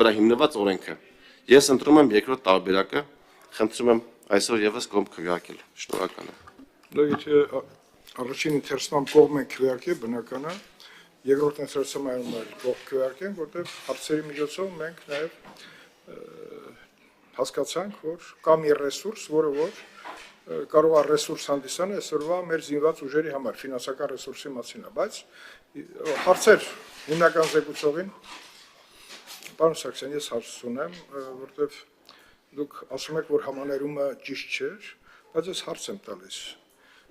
վրա հիմնված օրենքը։ Ես ընտրում եմ երկրորդ տարբերակը, խնդրում եմ այսօր եւս կողմ քվեարկել։ Շնորհակալ եմ։ Եթե առաջին ընթերցման կողմ են քվեարկել, բնական է, երկրորդ ընթերցման կողմ քվեարկեն, որտեղ հարցերի միջոցով մենք նաև հասկացանք, որ կա մի ռեսուրս, որը որ կարող է ռեսուրս հանդիսանալ այսօրվա մեր զինված ուժերի համար, ֆինանսական ռեսուրսի մասին է, բայց հարցեր հիմնական զեկուցողին, պարոն Սարգսյան, ես հարց ունեմ, որտեղ դուք ասում եք, որ համաներումը ճիշտ չէր, բայց ես հարց եմ տալիս։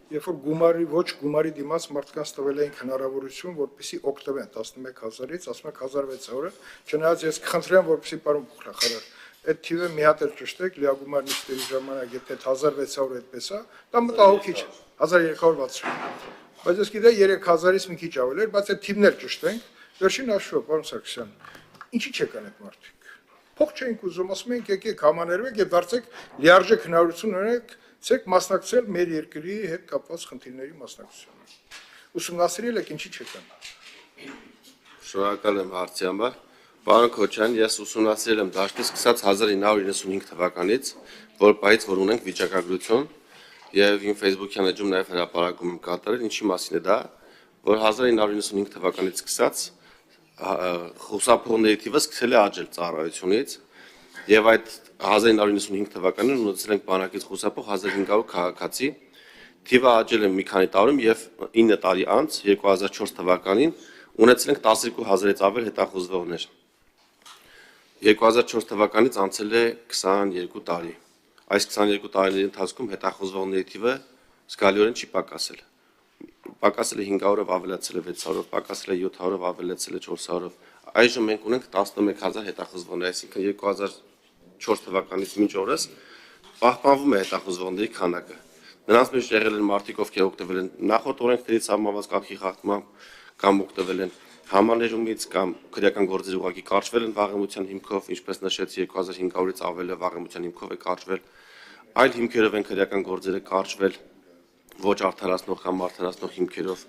Երբ որ գումարի ոչ գումարի դիմաց մարդկանց տվել էին հնարավորություն, որպեսզի օգտվեն 11000-ից, ասում եք 1600-ը, չնայած ես կխնդրեմ, որպեսզի պարոն փոխնախարար, այդ թիվը մի հատ էլ ճշտեք, լիագումար նիստերի ժամանակ, եթե 1600 այդպես է, դա մտահոգիչ է, 1360։ Բայց ես գիտեմ 3000-ից մի քիչ ավել էր, բայց այդ թիվն էլ ճշտենք, վերջին հաշվով, պարոն Սարգսյան, ինչի չեկան այդ մարդիկ։ Փող չէինք ուզում, ասում ենք եկեք համաներվեք եւ դարձեք լիարժեք հնարավորություն ունեք ցեք մասնակցել մեր երկրի հետ կապված խնդիրների մասնակցությանը։ Ուսումնասիրել եք ինչի չեկան։ Շնորհակալ եմ հարցի համար։ Պարոն Քոչարյան, ես ուսումնասիրել եմ դաշտից սկսած 1995 թվականից, որ պայից որ ունենք վիճակագրություն եւ իմ Facebook-յան էջում նաեւ հրապարակում եմ կատարել, ինչի մասին է դա, որ 1995 թվականից սկսած խուսափողների թիվը սկսել է աճել ծառայությունից եւ այդ 1995 թվականին ունեցել ենք բանակից խուսափող 1500 քաղաքացի, թիվը աճել է մի քանի տարում եւ 9 տարի անց 2004 թվականին ունեցել ենք 12000-ից ավել հետախուզվողներ։ 2004 թվականից անցել է 22 տարի։ Այս 22 տարիների ընթացքում հետախուզվողների թիվը զգալիորեն չի պակասել։ Պակասել է 500-ով, ավելացել է 600-ով, պակասել է 700-ով, ավելացել է 400-ով։ Այժմ մենք ունենք 11000 հետախուզվողներ, այսինքն 2004 թվականից մինչ օրս պահպանվում է հետախուզվողների քանակը։ Նրանց մեջ եղել են մարդիկ, ովքեր օգտվել են նախորդ օրենքներից սահմանված կարգի խախտմամբ կամ օգտվել են համաներումից կամ քրեական գործերի ուղղակի կարճվել են վաղեմության հիմքով, ինչպես նշեցի 2500-ից ավելը վաղեմության հիմքով է կարճվել, այլ հիմքերով են քրեական գործերը կարճվել ոչ արդարացնող կամ արդարացնող հիմքերով։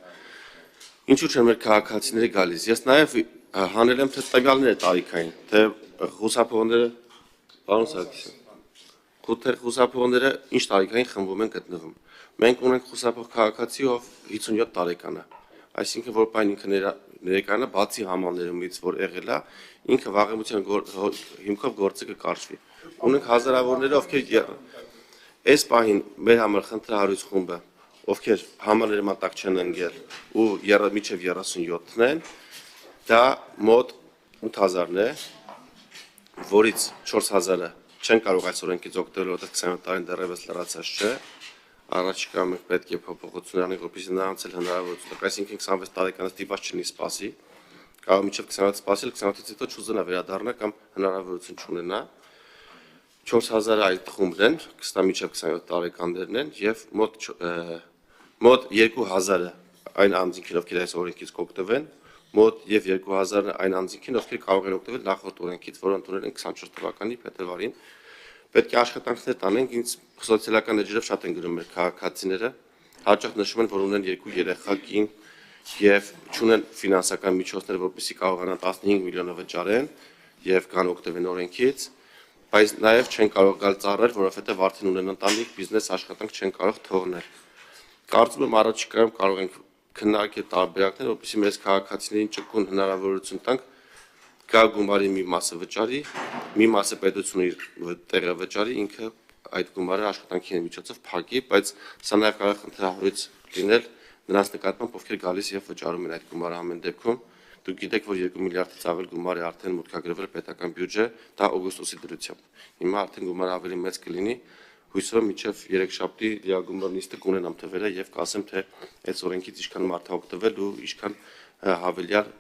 Ինչու՞ չեն մեր քաղաքացիները գալիս։ Ես նաև հանել եմ թե տվյալները տարիքային, թե խուսափողները, պարոն Սարգսյան, խուսափողները ինչ տարիքային խմբում են գտնվում։ Մենք ունենք խուսափող քաղաքացի, ով 57 տարեկան է, այսինքն որ պայն ինքը ներկայանա բացի համալներումից, որ եղել է, ինքը վաղեմության հիմքով գործը կկարճվի։ Ունենք հազարավորները, ովքեր այս պահին մեր համար խնդրահարույց խումբը, ովքեր համաներման տակ չեն ընկել ու մինչև 37-ն են, դա մոտ 8000-ն է, որից 4000-ը չեն կարող այս օրենքից օգտվել, որտեղ 27 տարին դեռևս լրացած չէ։ Առաջիկա մենք պետք է փոփոխություններ անենք, որպեսզի նրանց էլ հնարավորություն տանք, այսինքն 26 տարեկանից դիպած չլինի սպասի, կարող մինչև 27 սպասել, 28-ից հետո չուզենա վերադառնա կամ հնարավորություն չունենա։ 4000-ը այդ խումբն են, կստա մինչև 27 տարեկաններն են եւ մոտ 2000-ը այն անձինքին, ովքեր այս օրենքից կօգտվեն, մոտ եւ 2000-ը այն անձինքին, ովքեր կարող են օգտվել նախորդ օրենքից, որը ընդունել են 24 թվականի փետրվարին։ Պետք է աշխատանքներ տանենք, ինձ սոցիալական էջերով շատ են գրում մեր քաղաքացիները, հաճախ նշում են, որ ունեն 2 երեխա կին եւ չունեն ֆինանսական միջոցներ, որպեսզի կարողանան 15 միլիոնը վճարեն եւ կան օգտվեն օրենքից, բայց նաեւ չեն կարող գալ ծառայել, որովհետեւ արդեն ունեն ընտանիք, բիզնես աշխատանք չեն կարող թողնել։ Կարծում եմ առաջիկայում կարող ենք քննարկել տարբերակներ, որպեսզի մեր քաղաքացիներին ճկուն հնարավորություն տանք գա գումարի մի մասը վճարի, մի մասը պետությունը տեղը վճարի, ինքը այդ գումարը աշխատանքի միջոցով փակի, բայց սա նաև կարող է խնդրահարույց լինել նրանց նկատմամբ, ովքեր գալիս եւ վճարում են այդ գումարը ամեն դեպքում։ Դուք գիտեք, որ 2 միլիարդից ավել գումար է արդեն մուտքագրվել պետական բյուջե, դա օգոստոսի դրությամբ։ Հիմա արդեն գումարը ավելի մեծ կլինի, հույսով մինչև երեքշաբթի լիագումար նիստը կունենամ թվերը եւ կասեմ, թե այս օրենքից ինչքան մարդ է օգտվել ու ինչքան հավելյալ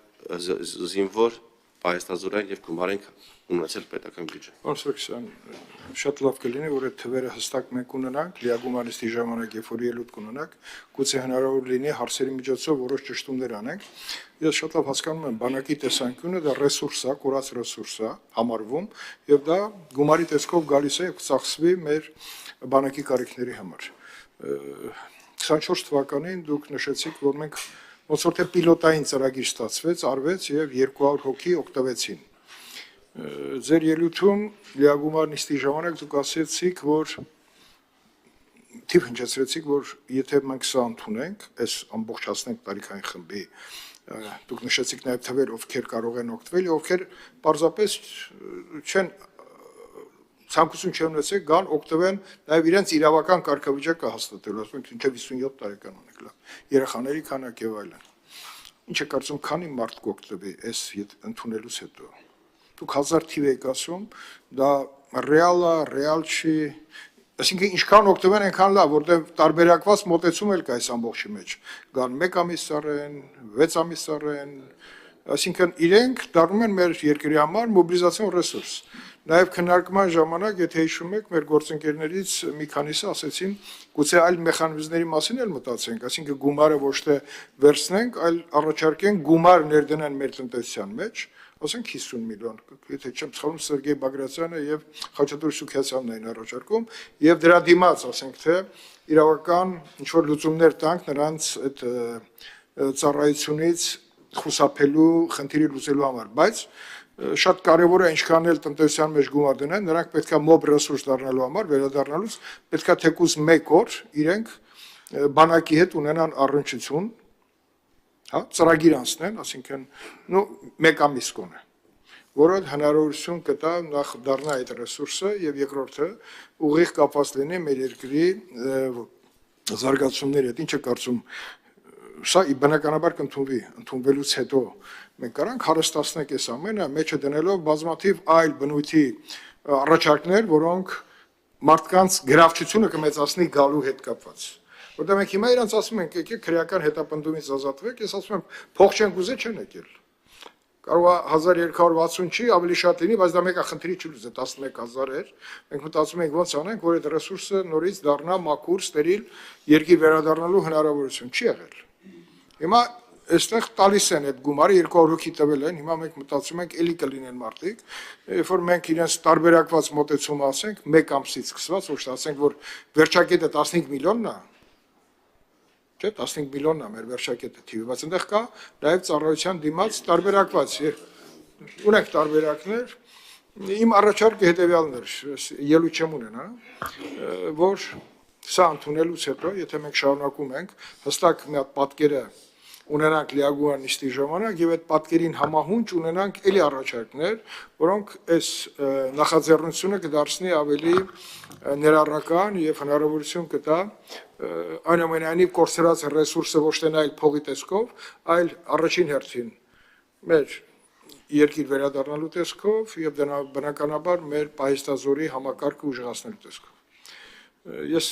զինվոր պայստազորային եւ գումար ենք ունեցել պետական բյուջե։ Պարոն Սարգսյան, շատ լավ կլինի, որ այդ թվերը հստակ մենք ունենանք, լիագումարիստի ժամանակ, երբ որ ելույթ կունենանք, գուցե հնարավոր լինի հարցերի միջոցով որոշ ճշտումներ անենք։ Ես շատ լավ հասկանում եմ, բանակի տեսանկյունը դա ռեսուրս է, կորած ռեսուրս է համարվում, եւ դա գումարի տեսքով գալիս է եւ կծախսվի մեր բանակի կարիքների համար։ 24 թվականին դուք նշեցիք, որ մենք ոնց որ թե պիլոտային ծրագիր ստացվեց, արվեց եւ 200 հոգի օգտվեցին։ Ձեր ելույթում լիագումար նիստի ժամանակ դուք ասեցիք, որ թիվ հնչեցրեցիք, որ եթե մենք սա ընդունենք, այս ամբողջացնենք տարիքային խմբի, դուք նշեցիք նաև թվեր, ովքեր կարող են օգտվել, ովքեր պարզապես չեն ցանկություն չեն ունեցել, գան օգտվեն նաև իրենց իրավական կարգավիճակը հաստատելու, ասում ենք, մինչև 57 տարեկան ունեք, լավ, երեխաների քանակ եւ այլն։ Ինչ է կարծում, քանի մարդ կօգտվի այս ընդունելուց հետո։ Դուք 1000 թիվ եք ասում, դա ռեալ է, ռեալ չի, այսինքն ինչքան օգտվեն, այնքան լավ, որտեղ տարբերակված մոտեցում էլ կա այս ամբողջի մեջ։ Գան 1 ամիս առեն, 6 ամիս առեն, այսինքն իրենք դառնում են մեր երկրի համար մոբիլիզացիոն ռեսուրս։ Նաև քննարկման ժամանակ, եթե հիշում եք, մեր գործընկերներից մի քանիսը ասեցին, գուցե այլ մեխանիզմների մասին էլ մտածենք, այսինքն գումարը ոչ թե վերցնենք, այլ առաջարկենք գումար ներդնեն մեր տնտեսության մեջ, ասենք 50 միլիոն, եթե չեմ սխալվում, Սերգեյ Բագրատյանը եւ Խաչատուր Սուքիասյանն էին առաջարկում, եւ դրա դիմաց, ասենք թե իրավական ինչ որ լուծումներ տանք նրանց այդ ծառայությունից խուսափելու խնդիրը լուծելու համար, բայց շատ կարևոր է ինչքան էլ տնտեսության մեջ գումար դնեն, նրանք պետքա մոբ ռեսուրս դառնալու համար վերադառնալուց պետքա թեկուզ 1 օր իրենք բանակի հետ ունենան առնչություն, հա, ծրագիր անցնեն, ասինքն, 1 ամիս կոնե, որը հնարավորություն կտա նախ դառնա այդ ռեսուրսը եւ երկրորդը ուղիղ կապված լինի մեր երկրի զարգացումների հետ, ինչը կարծում սա բնականաբար կընդունվի, ընդունվելուց հետո մենք կարանք հարստացնենք այս ամենը, մեջը դնելով բազմաթիվ այլ բնույթի առաջարկներ, որոնք մարդկանց գրավչությունը կմեծացնի գալու հետ կապված։ Որտեղ մենք հիմա իրանց ասում ենք, եկեք քրեական հետապնդումից ազատվեք, ես ասում եմ, փող չեն գուզե չեն եկել։ Կարող է 1260 չի, ավելի շատ լինի, բայց դա մեկը խնդրի չի լուծի, 11000 էր։ Մենք մտածում ենք ոնց անենք, որ այդ ռեսուրսը նորից դառնա մաքուր, ստերիլ երկիր վերադառնալու հնարավորություն չի եղել։ Հիմա այստեղ տալիս են այդ գումարը 200 հոգի տվել են, հիմա մենք մտածում ենք էլի կլինեն մարդիկ, երբ որ մենք իրենց տարբերակված մոտեցում ասենք, 1 ամսից սկսված, ոչ թե ասենք, որ վերջակետը 15 միլիոնն է, չէ, 15 միլիոնն է մեր վերջակետը թիվը, բայց այնտեղ կա նաև ծառայության դիմաց տարբերակված, ունենք տարբերակներ, իմ առաջարկը հետևյալն էր, ելույթ չեմ ունենա, որ սա ընդունելուց հետո, եթե մենք շարունակում ենք, հստակ մի հատ պատկերը ունենանք լիագումար նիստի ժամանակ եւ այդ պատկերին համահունչ ունենանք էլի առաջարկներ, որոնք այս նախաձեռնությունը կդարձնի ավելի ներառական եւ հնարավորություն կտա այնուամենայնիվ կորցրած ռեսուրսը ոչ թե նայել փողի տեսքով, այլ առաջին հերթին մեր երկիր վերադառնալու տեսքով եւ բնականաբար մեր պահեստազորի համակարգը ուժեղացնելու տեսքով։ Ես